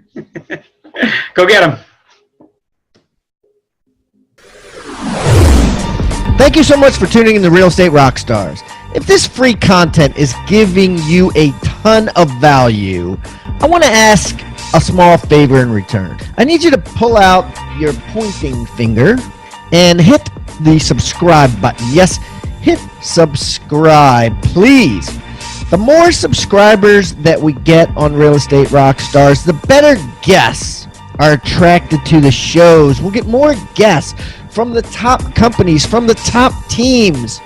Go get them. Thank you so much for tuning in to Real Estate Rockstars. If this free content is giving you a ton of value, I want to ask a small favor in return. I need you to pull out your pointing finger and hit the subscribe button. Yes, hit subscribe, please. The more subscribers that we get on Real Estate Rockstars, the better guests are attracted to the shows. We'll get more guests from the top companies, from the top teams,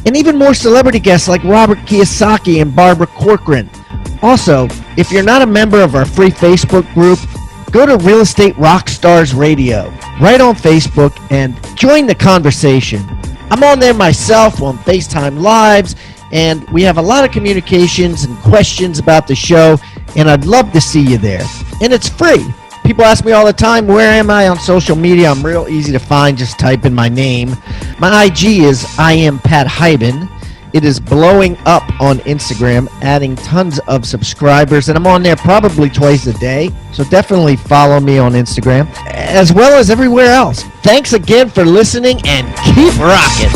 and even more celebrity guests like Robert Kiyosaki and Barbara Corcoran. Also, if you're not a member of our free Facebook group, go to Real Estate Rockstars Radio right on Facebook and join the conversation. I'm on there myself on FaceTime Lives, and we have a lot of communications and questions about the show, and I'd love to see you there. And it's free. People ask me all the time, where am I on social media? I'm real easy to find. Just type in my name. My IG is I am Pat Hyben. It is blowing up on Instagram, adding tons of subscribers, and I'm on there probably twice a day. So definitely follow me on Instagram, as well as everywhere else. Thanks again for listening, and keep rocking.